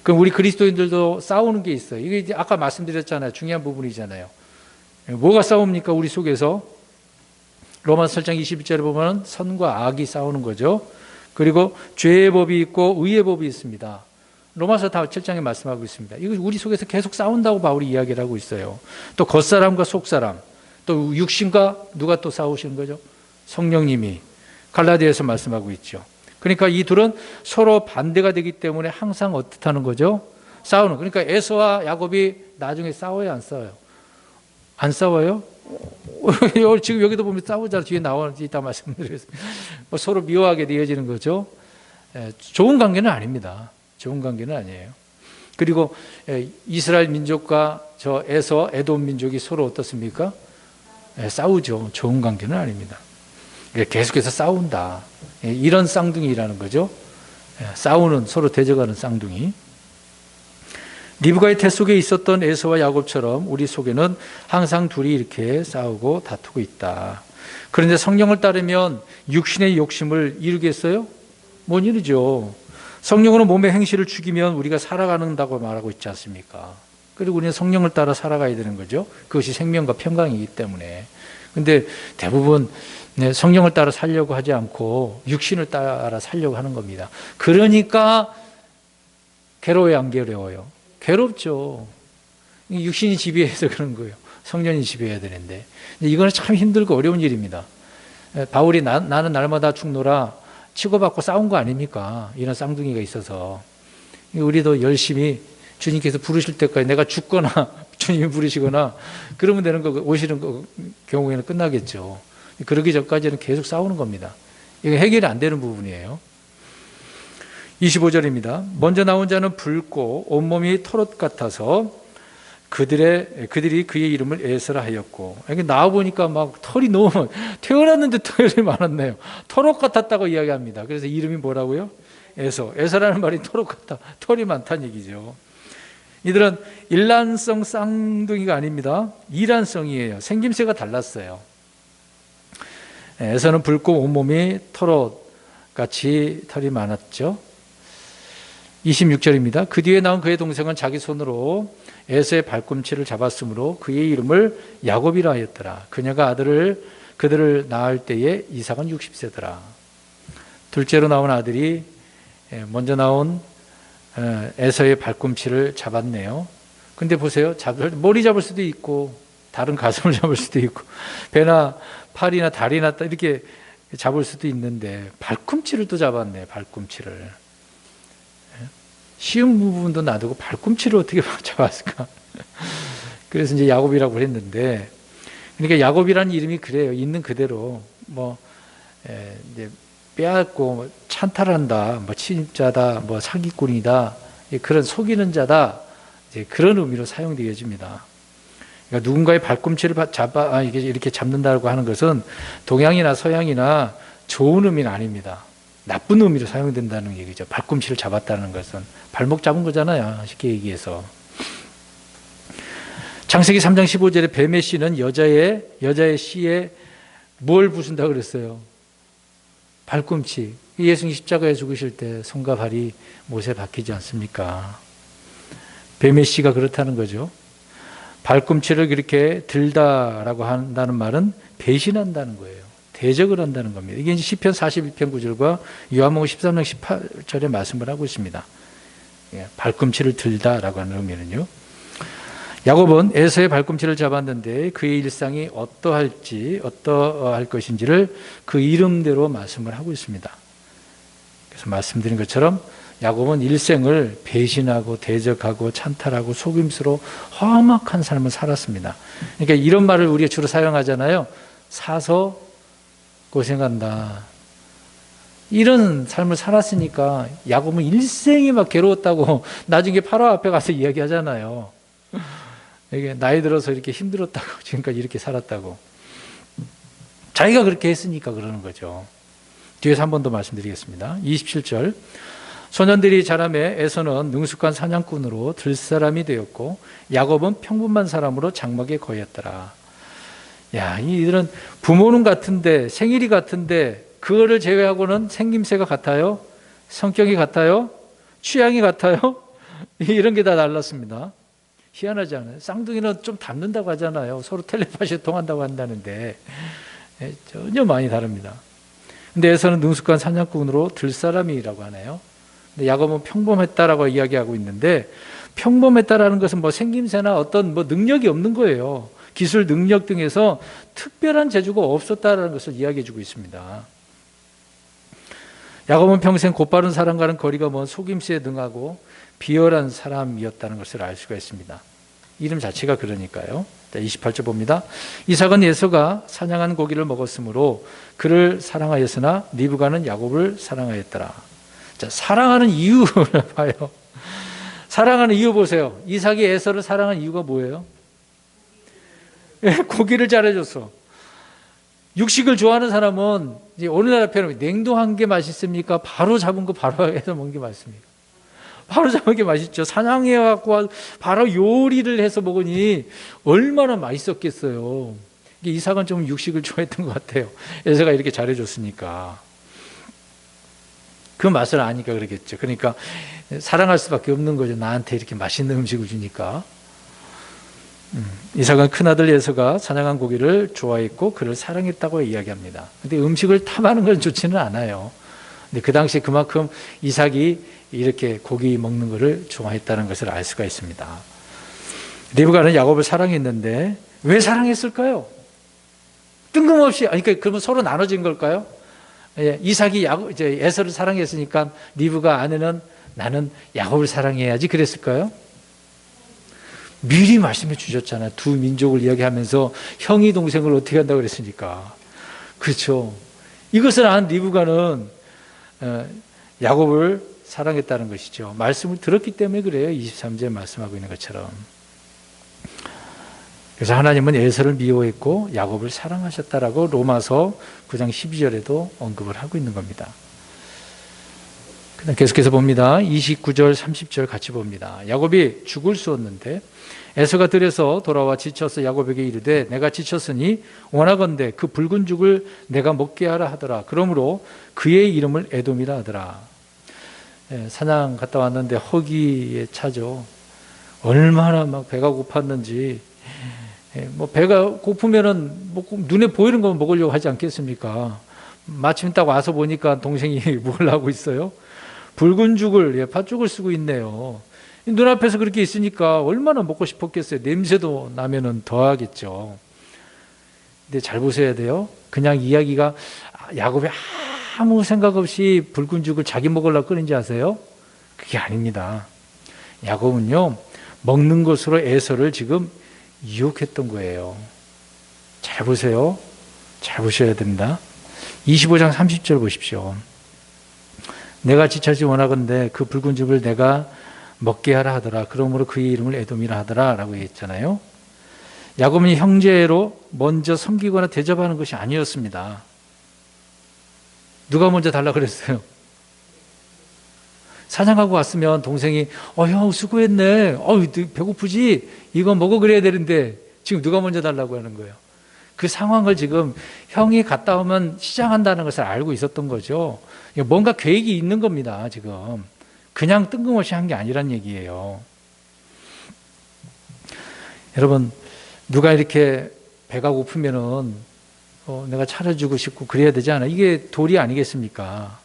그럼 우리 그리스도인들도 싸우는 게 있어요. 이게 이제 아까 말씀드렸잖아요. 중요한 부분이잖아요. 뭐가 싸웁니까? 우리 속에서. 로마서 7장 21절에 보면 선과 악이 싸우는 거죠. 그리고 죄의 법이 있고 의의 법이 있습니다. 로마서 7장에 말씀하고 있습니다. 이거 우리 속에서 계속 싸운다고 바울이 이야기를 하고 있어요. 또 겉사람과 속사람, 또 육신과 누가 또 싸우시는 거죠? 성령님이 갈라디아에서 말씀하고 있죠. 그러니까 이 둘은 서로 반대가 되기 때문에 항상 어떻다는 거죠? 싸우는. 그러니까 에서와 야곱이 나중에 싸워요, 안 싸워요? 안 싸워요? 지금 여기도 보면 싸우자 뒤에 이따 말씀드리겠습니다. 서로 미워하게 되어지는 거죠. 좋은 관계는 아닙니다. 좋은 관계는 아니에요. 그리고 이스라엘 민족과 저 에돔 민족이 서로 어떻습니까? 싸우죠. 좋은 관계는 아닙니다. 계속해서 싸운다. 이런 쌍둥이라는 거죠. 싸우는, 서로 대적하는 쌍둥이. 리브가의 태 속에 있었던 에서와 야곱처럼 우리 속에는 항상 둘이 이렇게 싸우고 다투고 있다. 그런데 성령을 따르면 육신의 욕심을 이루겠어요? 못 이루죠. 성령으로 몸의 행실을 죽이면 우리가 살아가는다고 말하고 있지 않습니까? 그리고 우리는 성령을 따라 살아가야 되는 거죠. 그것이 생명과 평강이기 때문에. 근데 대부분 성령을 따라 살려고 하지 않고 육신을 따라 살려고 하는 겁니다. 그러니까 괴로워요, 안 괴로워요? 괴롭죠. 육신이 지배해서 그런 거예요. 성령이 지배해야 되는데. 이거는 참 힘들고 어려운 일입니다. 바울이 나는 날마다 죽노라 치고받고 싸운 거 아닙니까? 이런 쌍둥이가 있어서. 우리도 열심히 주님께서 부르실 때까지 내가 죽거나 주님이 부르시거나 그러면 되는 거, 오시는 경우에는 끝나겠죠. 그러기 전까지는 계속 싸우는 겁니다. 이거 해결이 안 되는 부분이에요. 25절입니다. 먼저 나온 자는 붉고 온몸이 털옷 같아서 그들이 그의 이름을 에서라 하였고, 여기 나와보니까 막 털이 너무 태어났는데 털이 많았네요. 털옷 같았다고 이야기합니다. 그래서 이름이 뭐라고요? 에서라는 말이 털옷 같다, 털이 많다는 얘기죠. 이들은 일란성 쌍둥이가 아닙니다. 이란성이에요. 생김새가 달랐어요. 에서는 붉고 온몸이 털옷 같이 털이 많았죠. 26절입니다. 그 뒤에 나온 그의 동생은 자기 손으로 에서의 발꿈치를 잡았으므로 그의 이름을 야곱이라 하였더라. 그녀가 그들을 낳을 때에 이삭은 60세더라. 둘째로 나온 아들이 먼저 나온 에서의 발꿈치를 잡았네요. 근데 보세요. 머리 잡을 수도 있고 다른 가슴을 잡을 수도 있고 배나 팔이나 다리나 이렇게 잡을 수도 있는데 발꿈치를 또 잡았네. 발꿈치를. 쉬운 부분도 놔두고 발꿈치를 어떻게 잡았을까? 그래서 이제 야곱이라고 했는데, 그러니까 야곱이라는 이름이 그래요. 있는 그대로 이제 빼앗고 찬탈한다, 침입자다, 사기꾼이다, 그런 속이는 자다, 이제 그런 의미로 사용되어집니다. 그러니까 누군가의 발꿈치를 이렇게 잡는다고 하는 것은 동양이나 서양이나 좋은 의미는 아닙니다. 나쁜 의미로 사용된다는 얘기죠. 발꿈치를 잡았다는 것은 발목 잡은 거잖아요. 쉽게 얘기해서. 창세기 3장 15절에 뱀의 씨는 여자의 씨에 뭘 부순다 그랬어요? 발꿈치. 예수님 십자가에 죽으실 때 손과 발이 못에 박히지 않습니까? 뱀의 씨가 그렇다는 거죠. 발꿈치를 그렇게 들다라고 한다는 말은 배신한다는 거예요. 대적을 한다는 겁니다. 이게 이제 시편 41편 9절과 요한복음 13장 18절에 말씀을 하고 있습니다. 발꿈치를 들다라고 하는 의미는요. 야곱은 에서의 발꿈치를 잡았는데 그의 일상이 어떠할 것인지를 그 이름대로 말씀을 하고 있습니다. 그래서 말씀드린 것처럼 야곱은 일생을 배신하고 대적하고 찬탈하고 속임수로 험악한 삶을 살았습니다. 그러니까 이런 말을 우리가 주로 사용하잖아요. 사서 고생한다. 이런 삶을 살았으니까 야곱은 일생이 막 괴로웠다고 나중에 파라오 앞에 가서 이야기하잖아요. 이게 나이 들어서 이렇게 힘들었다고, 지금까지 이렇게 살았다고. 자기가 그렇게 했으니까 그러는 거죠. 뒤에서 한 번 더 말씀드리겠습니다. 27절. 소년들이 자라매 에서는 능숙한 사냥꾼으로 들사람이 되었고 야곱은 평범한 사람으로 장막에 거했더라. 야, 이들은 부모는 같은데, 생일이 같은데, 그거를 제외하고는 생김새가 같아요? 성격이 같아요? 취향이 같아요? 이런 게 다 달랐습니다. 희한하지 않아요? 쌍둥이는 좀 닮는다고 하잖아요. 서로 텔레파시 통한다고 한다는데 전혀 많이 다릅니다. 근데 에서는 능숙한 사냥꾼으로 들사람이라고 하네요. 근데 야곱은 평범했다라고 이야기하고 있는데, 평범했다라는 것은 뭐 생김새나 어떤 뭐 능력이 없는 거예요. 기술 능력 등에서 특별한 재주가 없었다라는 것을 이야기해 주고 있습니다. 야곱은 평생 곧바른 사람과는 거리가 먼 속임수에 능하고 비열한 사람이었다는 것을 알 수가 있습니다. 이름 자체가 그러니까요. 28절 봅니다. 이삭은 에서가 사냥한 고기를 먹었으므로 그를 사랑하였으나 리브가는 야곱을 사랑하였더라. 자, 사랑하는 이유를 봐요. 사랑하는 이유 보세요. 이삭이 에서를 사랑한 이유가 뭐예요? 고기를 잘해줬어. 육식을 좋아하는 사람은 이제 오늘날 표현은 냉동한 게 맛있습니까? 바로 잡은 거 바로 해서 먹는 게 맛있습니까? 바로 잡은 게 맛있죠. 사냥해갖고 바로 요리를 해서 먹으니 얼마나 맛있었겠어요. 이삭은 좀 육식을 좋아했던 것 같아요. 에서가 이렇게 잘해줬으니까. 그 맛을 아니까 그러겠죠. 그러니까 사랑할 수밖에 없는 거죠. 나한테 이렇게 맛있는 음식을 주니까. 이삭은 큰아들 에서가 사냥한 고기를 좋아했고 그를 사랑했다고 이야기합니다. 근데 음식을 탐하는 건 좋지는 않아요. 근데 그 당시에 그만큼 이삭이 이렇게 고기 먹는 것을 좋아했다는 것을 알 수가 있습니다. 리브가는 야곱을 사랑했는데 왜 사랑했을까요? 뜬금없이, 그러니까 그러면 서로 나눠진 걸까요? 이삭이 에서를 사랑했으니까 리브가 아내는 나는 야곱을 사랑해야지 그랬을까요? 미리 말씀해 주셨잖아요. 두 민족을 이야기하면서 형이 동생을 어떻게 한다고 그랬으니까. 그렇죠. 이것을 안 리브가는 야곱을 사랑했다는 것이죠. 말씀을 들었기 때문에 그래요. 23절에 말씀하고 있는 것처럼. 그래서 하나님은 에서를 미워했고 야곱을 사랑하셨다라고 로마서 9장 12절에도 언급을 하고 있는 겁니다. 그다음 계속해서 봅니다. 29절 30절 같이 봅니다. 야곱이 죽을 쑤었는데 에서가 들에서 돌아와 지쳐서 야곱에게 이르되 내가 지쳤으니 원하건대 그 붉은 죽을 내가 먹게 하라 하더라. 그러므로 그의 이름을 에돔이라 하더라. 사냥 갔다 왔는데 허기에 차죠. 얼마나 막 배가 고팠는지. 뭐 배가 고프면은 눈에 보이는 거 먹으려고 하지 않겠습니까? 마침 딱 와서 보니까 동생이 뭘 하고 있어요? 붉은 죽을, 팥죽을 쓰고 있네요. 눈앞에서 그렇게 있으니까 얼마나 먹고 싶었겠어요. 냄새도 나면은 더 하겠죠. 근데 잘 보셔야 돼요. 그냥 이야기가 야곱이 아무 생각 없이 붉은 죽을 자기 먹으려고 끓인지 아세요? 그게 아닙니다. 야곱은요, 먹는 것으로 에서를 지금 유혹했던 거예요. 잘 보세요. 잘 보셔야 됩니다. 25장 30절 보십시오. 내가 지쳐지 원하건대 그 붉은 죽을 내가 먹게 하라 하더라. 그러므로 그의 이름을 에돔이라 하더라 라고 했잖아요. 야곱은 형제로 먼저 섬기거나 대접하는 것이 아니었습니다. 누가 먼저 달라고 그랬어요? 사냥하고 왔으면 동생이 형 수고했네. 배고프지? 이거 먹어 그래야 되는데 지금 누가 먼저 달라고 하는 거예요? 그 상황을 지금 형이 갔다 오면 시장한다는 것을 알고 있었던 거죠. 뭔가 계획이 있는 겁니다. 지금 그냥 뜬금없이 한 게 아니란 얘기예요. 여러분, 누가 이렇게 배가 고프면은 내가 차려주고 싶고 그래야 되지 않아? 이게 도리 아니겠습니까?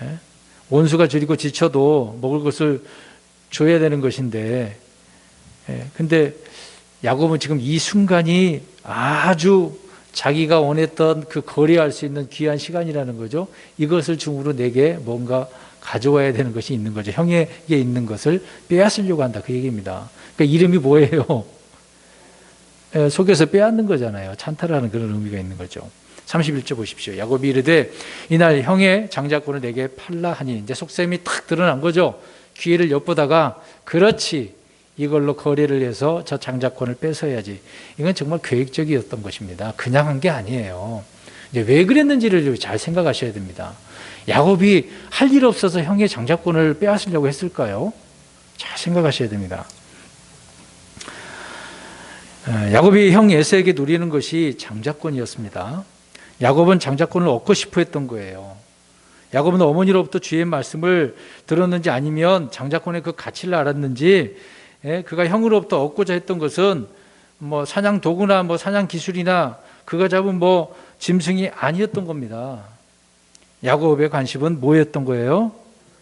예? 원수가 줄이고 지쳐도 먹을 것을 줘야 되는 것인데, 근데 야곱은 지금 이 순간이 아주 자기가 원했던 그 거래할 수 있는 귀한 시간이라는 거죠. 이것을 중으로 내게 뭔가 가져와야 되는 것이 있는 거죠. 형에게 있는 것을 빼앗으려고 한다. 그 얘기입니다. 그러니까 이름이 뭐예요? 속에서 빼앗는 거잖아요. 찬탈하는 그런 의미가 있는 거죠. 31절 보십시오. 야곱이 이르되 이날 형의 장자권을 내게 팔라 하니, 이제 속셈이 탁 드러난 거죠. 기회를 엿보다가 그렇지, 이걸로 거래를 해서 저 장자권을 뺏어야지. 이건 정말 계획적이었던 것입니다. 그냥 한 게 아니에요. 이제 왜 그랬는지를 잘 생각하셔야 됩니다. 야곱이 할 일 없어서 형의 장자권을 빼앗으려고 했을까요? 잘 생각하셔야 됩니다. 야곱이 형 에서에게 누리는 것이 장자권이었습니다. 야곱은 장자권을 얻고 싶어 했던 거예요. 야곱은 어머니로부터 주의 말씀을 들었는지 아니면 장자권의 그 가치를 알았는지, 그가 형으로부터 얻고자 했던 것은 뭐 사냥 도구나 뭐 사냥 기술이나 그가 잡은 뭐 짐승이 아니었던 겁니다. 야곱의 관심은 뭐였던 거예요?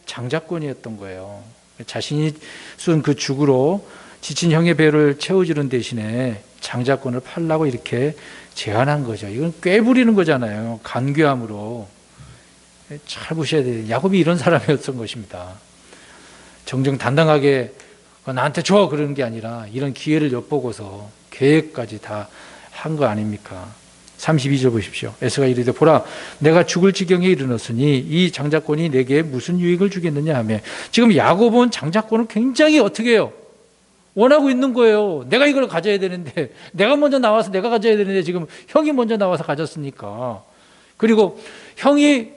장자권이었던 거예요. 자신이 쏜 그 죽으로 지친 형의 배를 채워주는 대신에 장자권을 팔라고 이렇게 제안한 거죠. 이건 꾀부리는 거잖아요. 간교함으로. 잘 보셔야 돼요. 야곱이 이런 사람이었던 것입니다. 정정당당하게 나한테 줘 그러는 게 아니라 이런 기회를 엿보고서 계획까지 다 한 거 아닙니까? 32절 보십시오. 에서가 이르되 보라, 내가 죽을 지경에 이르렀으니 이 장자권이 내게 무슨 유익을 주겠느냐 하며, 지금 야곱은 장자권을 굉장히 어떻게 해요? 원하고 있는 거예요. 내가 이걸 가져야 되는데, 내가 먼저 나와서 내가 가져야 되는데 지금 형이 먼저 나와서 가졌으니까. 그리고 형이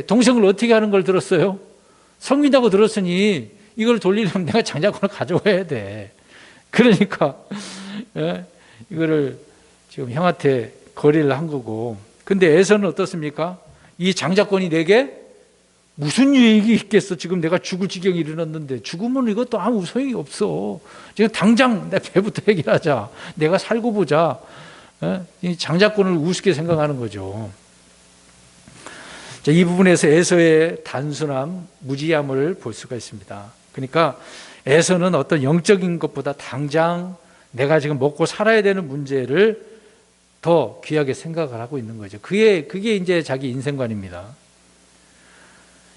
동생을 어떻게 하는 걸 들었어요? 섬긴다고 들었으니 이걸 돌리려면 내가 장자권을 가져와야 돼. 그러니까 이거를 지금 형한테 거래를 한 거고. 근데 에서는 어떻습니까? 이 장자권이 내게 무슨 유익이 있겠어? 지금 내가 죽을 지경에 이르렀는데, 죽으면 이것도 아무 소용이 없어. 지금 당장 내 배부터 해결하자. 내가 살고 보자. 이 장자권을 우습게 생각하는 거죠. 이 부분에서 에서의 단순함, 무지함을 볼 수가 있습니다. 그러니까 에서는 어떤 영적인 것보다 당장 내가 지금 먹고 살아야 되는 문제를 더 귀하게 생각을 하고 있는 거죠. 그게 이제 자기 인생관입니다.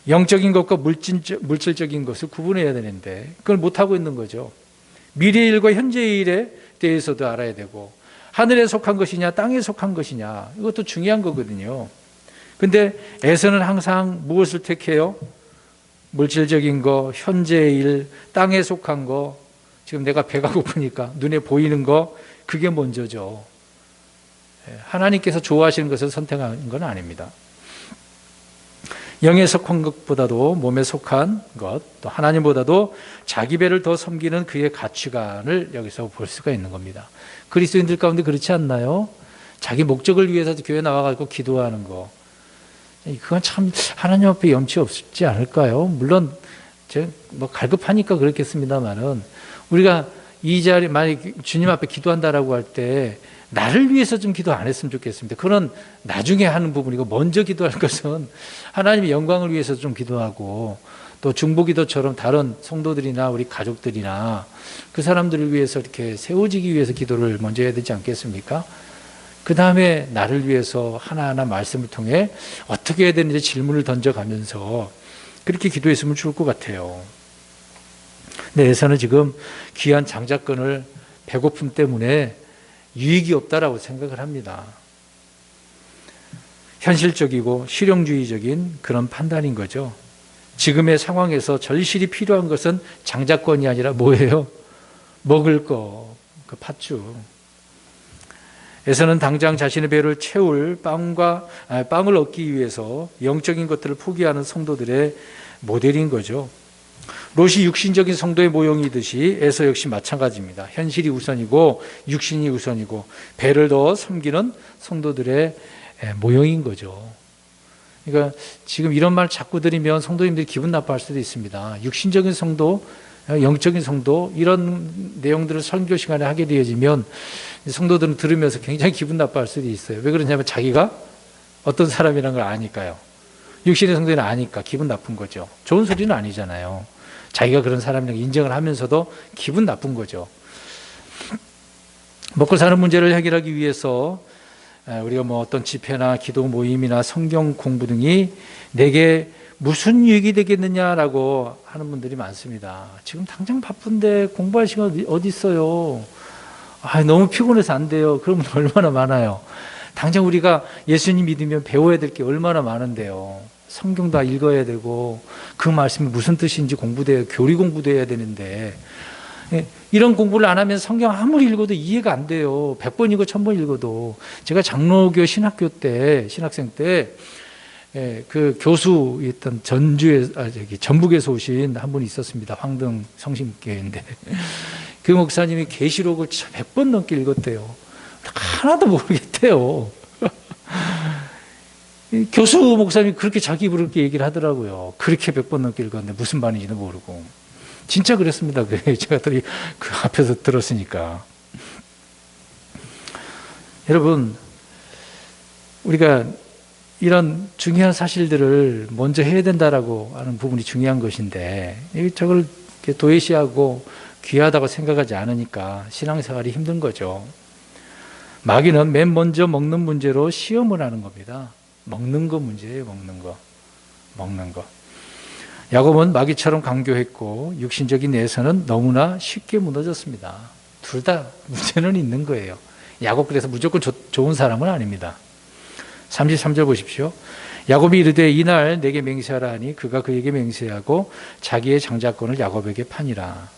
영적인 것과 물질적인 것을 구분해야 되는데 그걸 못하고 있는 거죠. 미래의 일과 현재의 일에 대해서도 알아야 되고, 하늘에 속한 것이냐 땅에 속한 것이냐, 이것도 중요한 거거든요. 근데 에서는 항상 무엇을 택해요? 물질적인 거, 현재의 일, 땅에 속한 거, 지금 내가 배가 고프니까 눈에 보이는 거, 그게 먼저죠. 하나님께서 좋아하시는 것을 선택한 건 아닙니다. 영에 속한 것보다도 몸에 속한 것, 또 하나님보다도 자기 배를 더 섬기는 그의 가치관을 여기서 볼 수가 있는 겁니다. 그리스도인들 가운데 그렇지 않나요? 자기 목적을 위해서 교회 나와가지고 기도하는 거, 그건 참 하나님 앞에 염치 없지 않을까요? 물론 뭐 갈급하니까 그렇겠습니다만은, 우리가 이 자리 만약 주님 앞에 기도한다라고 할 때 나를 위해서 좀 기도 안 했으면 좋겠습니다. 그건 나중에 하는 부분이고, 먼저 기도할 것은 하나님의 영광을 위해서 좀 기도하고, 또 중보기도처럼 다른 성도들이나 우리 가족들이나 그 사람들을 위해서 이렇게 세워지기 위해서 기도를 먼저 해야 되지 않겠습니까? 그 다음에 나를 위해서 하나하나 말씀을 통해 어떻게 해야 되는지 질문을 던져가면서 그렇게 기도했으면 좋을 것 같아요. 근데 에서는 지금 귀한 장자권을 배고픔 때문에 유익이 없다라고 생각을 합니다. 현실적이고 실용주의적인 그런 판단인 거죠. 지금의 상황에서 절실히 필요한 것은 장자권이 아니라 뭐예요? 먹을 거, 그 팥죽. 에서는 당장 자신의 배를 채울 빵을 얻기 위해서 영적인 것들을 포기하는 성도들의 모델인 거죠. 롯이 육신적인 성도의 모형이듯이 에서 역시 마찬가지입니다. 현실이 우선이고 육신이 우선이고 배를 더 섬기는 성도들의 모형인 거죠. 그러니까 지금 이런 말 자꾸 들으면 성도님들이 기분 나빠할 수도 있습니다. 육신적인 성도, 영적인 성도, 이런 내용들을 설교 시간에 하게 되어지면 성도들은 들으면서 굉장히 기분 나빠할 수도 있어요. 왜 그러냐면 자기가 어떤 사람이라는 걸 아니까요. 육신의 성도는 아니까 기분 나쁜 거죠. 좋은 소리는 아니잖아요. 자기가 그런 사람이라고 인정을 하면서도 기분 나쁜 거죠. 먹고 사는 문제를 해결하기 위해서 우리가 뭐 어떤 집회나 기도 모임이나 성경 공부 등이 내게 무슨 유익이 되겠느냐라고 하는 분들이 많습니다. 지금 당장 바쁜데 공부할 시간 어디 있어요? 너무 피곤해서 안 돼요. 그런 분 얼마나 많아요. 당장 우리가 예수님 믿으면 배워야 될 게 얼마나 많은데요. 성경 다 읽어야 되고 그 말씀이 무슨 뜻인지 공부돼야, 교리 공부도 해야 되는데 이런 공부를 안 하면 성경 아무리 읽어도 이해가 안 돼요. 100번 읽고 1000번 읽어도. 제가 장로교 신학교 때, 신학생 때 그 교수였던 전북에서 오신 한 분이 있었습니다. 황등 성심교회인데 그 목사님이 계시록을 100번 넘게 읽었대요. 하나도 모르겠대요. 교수 목사님이 그렇게 자기 입으로 그렇게 얘기를 하더라고요. 그렇게 100번 넘게 읽었는데 무슨 말인지도 모르고. 진짜 그랬습니다. 제가 그 앞에서 들었으니까. 여러분, 우리가 이런 중요한 사실들을 먼저 해야 된다라고 하는 부분이 중요한 것인데, 저걸 도외시하고 귀하다고 생각하지 않으니까 신앙생활이 힘든 거죠. 마귀는 맨 먼저 먹는 문제로 시험을 하는 겁니다. 먹는 거 문제예요, 먹는 거. 야곱은 마귀처럼 강교했고 육신적인 내에서는 너무나 쉽게 무너졌습니다. 둘 다 문제는 있는 거예요. 야곱 그래서 무조건 좋은 사람은 아닙니다. 33절 보십시오. 야곱이 이르되 이날 내게 맹세하라 하니 그가 그에게 맹세하고 자기의 장자권을 야곱에게 파니라.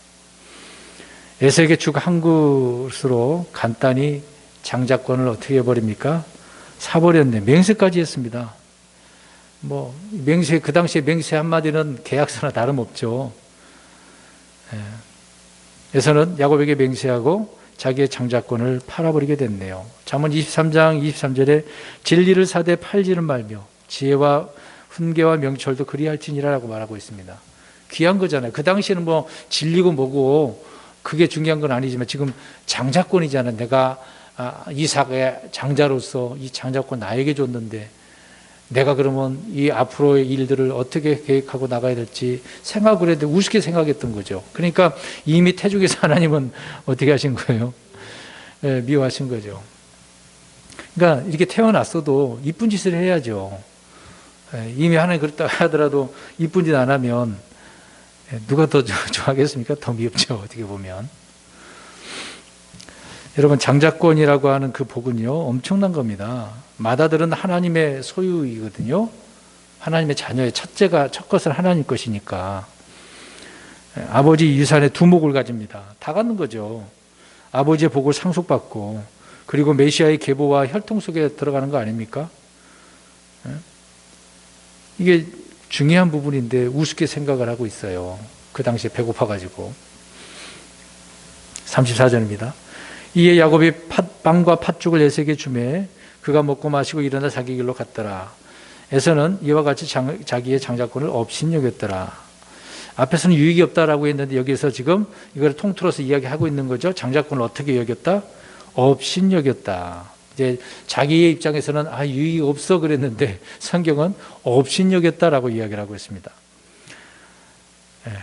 에서에게 죽 한 그릇으로 간단히 장자권을 어떻게 해버립니까? 사버렸네. 맹세까지 했습니다. 맹세, 그 당시에 맹세 한마디는 계약서나 다름없죠. 에서는 야곱에게 맹세하고 자기의 장자권을 팔아버리게 됐네요. 잠언 23장 23절에 진리를 사되 팔지는 말며 지혜와 훈계와 명철도 그리할지니라라고 말하고 있습니다. 귀한 거잖아요. 그 당시에는 진리고 뭐고 그게 중요한 건 아니지만 지금 장자권이잖아요. 내가 이삭의 장자로서 이 장자권 나에게 줬는데 내가 그러면 이 앞으로의 일들을 어떻게 계획하고 나가야 될지 생각을 했는데 우습게 생각했던 거죠. 그러니까 이미 태중에서 하나님은 어떻게 하신 거예요? 미워하신 거죠. 그러니까 이렇게 태어났어도 이쁜 짓을 해야죠. 이미 하나님 그렇다 하더라도 이쁜 짓 안 하면 누가 더 좋아하겠습니까? 더 미흡죠. 어떻게 보면. 여러분, 장자권이라고 하는 그 복은요, 엄청난 겁니다. 맏아들은 하나님의 소유이거든요. 하나님의 자녀의 첫 것은 하나님 것이니까. 아버지 유산의 두목을 가집니다. 다 갖는 거죠. 아버지의 복을 상속받고, 그리고 메시아의 계보와 혈통 속에 들어가는 거 아닙니까? 이게 중요한 부분인데 우습게 생각을 하고 있어요. 그 당시에 배고파가지고. 34절입니다. 이에 야곱이 빵과 팥죽을 에서에게 주매 그가 먹고 마시고 일어나 자기 길로 갔더라. 에서는 이와 같이 자기의 장자권을 업신여겼더라. 앞에서는 유익이 없다라고 했는데 여기서 지금 이걸 통틀어서 이야기하고 있는 거죠. 장자권을 어떻게 여겼다? 업신여겼다. 이제 자기의 입장에서는 유익이 없어 그랬는데 성경은 업신여겼다라고 이야기를 하고 있습니다.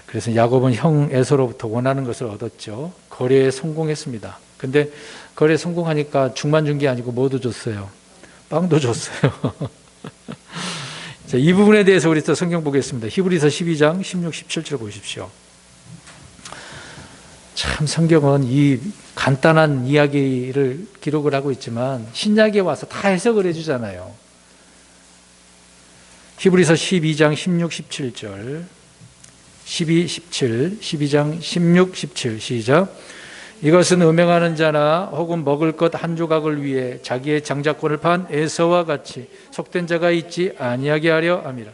그래서 야곱은 형 에서로부터 원하는 것을 얻었죠. 거래에 성공했습니다. 근데 거래에 성공하니까 죽만 준 게 아니고 뭐도 줬어요? 빵도 줬어요. 자, 이 부분에 대해서 우리 또 성경 보겠습니다. 히브리서 12장 16, 17절 보십시오. 참 성경은 이 간단한 이야기를 기록을 하고 있지만 신약에 와서 다 해석을 해주잖아요. 히브리서 12장 16, 17절 12, 17, 12장 16, 17 시작. 이것은 음행하는 자나 혹은 먹을 것 한 조각을 위해 자기의 장자권을 판 에서와 같이 속된 자가 있지 아니하게 하려 함이라.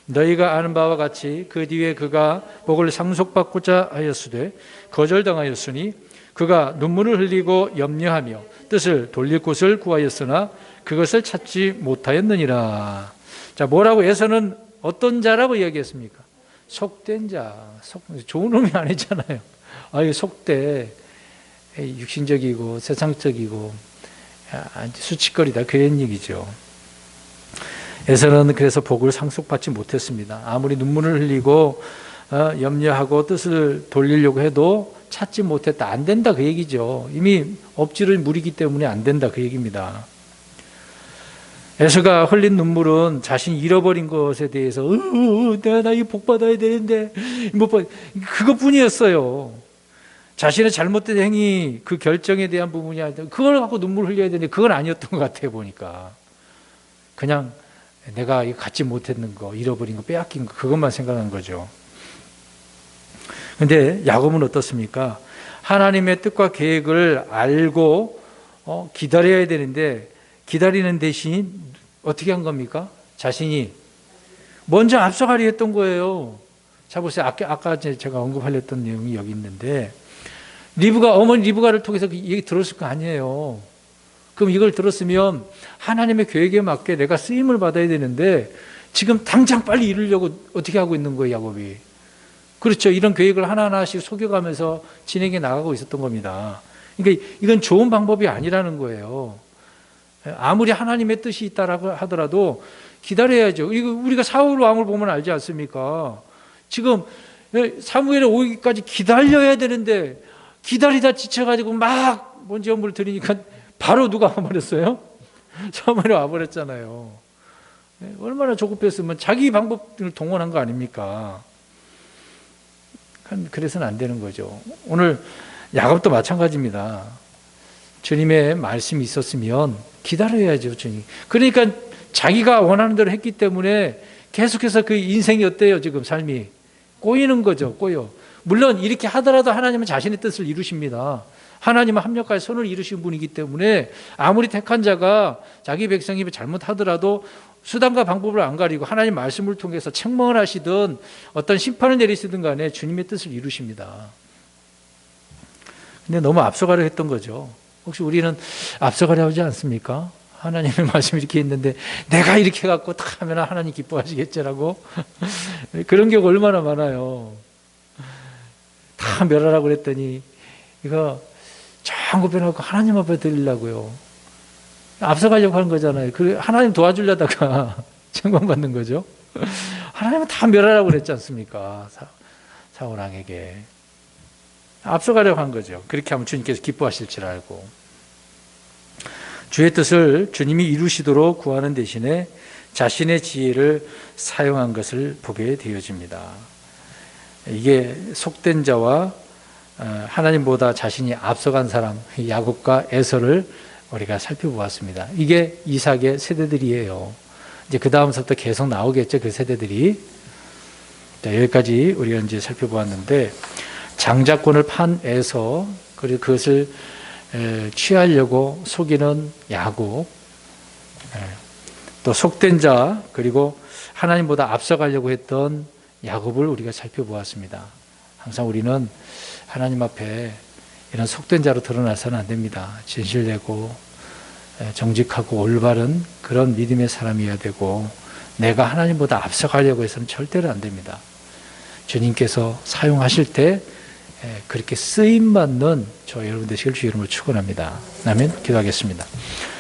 너희가 아는 바와 같이 그 뒤에 그가 복을 상속받고자 하였으되 거절당하였으니 그가 눈물을 흘리고 염려하며 뜻을 돌릴 곳을 구하였으나 그것을 찾지 못하였느니라. 자, 뭐라고 에서는 어떤 자라고 이야기했습니까? 속된 자. 좋은 놈이 아니잖아요. 속대. 육신적이고 세상적이고 수치거리다 그런 얘기죠. 에서는 그래서 복을 상속받지 못했습니다. 아무리 눈물을 흘리고 염려하고 뜻을 돌리려고 해도 찾지 못했다. 안 된다 그 얘기죠. 이미 업지를 무리기 때문에 안 된다 그 얘기입니다. 에서가 흘린 눈물은 자신이 잃어버린 것에 대해서 내가 이 복 받아야 되는데 못 받 그것뿐이었어요. 자신의 잘못된 행위, 그 결정에 대한 부분이 아니라 그걸 갖고 눈물 흘려야 되는데 그건 아니었던 것 같아요, 보니까. 그냥 내가 이거 갖지 못했는 거, 잃어버린 거, 빼앗긴 거, 그것만 생각한 거죠. 근데 야곱은 어떻습니까? 하나님의 뜻과 계획을 알고 기다려야 되는데 기다리는 대신 어떻게 한 겁니까? 자신이 먼저 앞서가려 했던 거예요. 자 보세요. 아까 제가 언급하렸던 내용이 여기 있는데 어머니 리브가를 통해서 이 얘기 들었을 거 아니에요. 그럼 이걸 들었으면 하나님의 계획에 맞게 내가 쓰임을 받아야 되는데 지금 당장 빨리 이루려고 어떻게 하고 있는 거예요, 야곱이. 그렇죠. 이런 계획을 하나하나씩 속여가면서 진행해 나가고 있었던 겁니다. 그러니까 이건 좋은 방법이 아니라는 거예요. 아무리 하나님의 뜻이 있다라고 하더라도 기다려야죠. 이거 우리가 사울 왕을 보면 알지 않습니까? 지금 사무엘에 오기까지 기다려야 되는데 기다리다 지쳐가지고 막 먼지 연물을 드리니까 바로 누가 와버렸어요? 사무엘이 와버렸잖아요. 얼마나 조급했으면 자기 방법을 동원한 거 아닙니까? 그래서는 안 되는 거죠. 오늘 야곱도 마찬가지입니다. 주님의 말씀이 있었으면 기다려야죠, 주님. 그러니까 자기가 원하는 대로 했기 때문에 계속해서 그 인생이 어때요, 지금 삶이? 꼬이는 거죠, 꼬여. 물론 이렇게 하더라도 하나님은 자신의 뜻을 이루십니다. 하나님은 합력하여 선을 이루신 분이기 때문에 아무리 택한 자가 자기 백성이 잘못하더라도 수단과 방법을 안 가리고 하나님 말씀을 통해서 책망을 하시든 어떤 심판을 내리시든 간에 주님의 뜻을 이루십니다. 근데 너무 앞서가려 했던 거죠. 혹시 우리는 앞서가려 하지 않습니까? 하나님의 말씀이 이렇게 있는데 내가 이렇게 해갖고 딱 하면 하나님 기뻐하시겠지라고 그런 경우 얼마나 많아요. 다 멸하라고 그랬더니 이거 장구변하고 하나님 앞에 드리려고요. 앞서가려고 하는 거잖아요. 하나님 도와주려다가 책망받는 거죠. 하나님은 다 멸하라고 그랬지 않습니까? 사울왕에게. 앞서가려고 한 거죠. 그렇게 하면 주님께서 기뻐하실 줄 알고. 주의 뜻을 주님이 이루시도록 구하는 대신에 자신의 지혜를 사용한 것을 보게 되어집니다. 이게 속된 자와 하나님보다 자신이 앞서간 사람 야곱과 에서를 우리가 살펴보았습니다. 이게 이삭의 세대들이에요. 이제 그 다음부터 계속 나오겠죠, 그 세대들이. 자, 여기까지 우리가 이제 살펴보았는데 장자권을 판 에서 그리고 그것을 취하려고 속이는 야곱, 또 속된 자 그리고 하나님보다 앞서가려고 했던 야곱을 우리가 살펴보았습니다. 항상 우리는 하나님 앞에 이런 속된 자로 드러나서는 안 됩니다. 진실되고 정직하고 올바른 그런 믿음의 사람이어야 되고 내가 하나님보다 앞서가려고 해서는 절대로 안 됩니다. 주님께서 사용하실 때 그렇게 쓰임받는 저 여러분 되시길 주 이름으로 축원합니다. 아멘. 기도하겠습니다.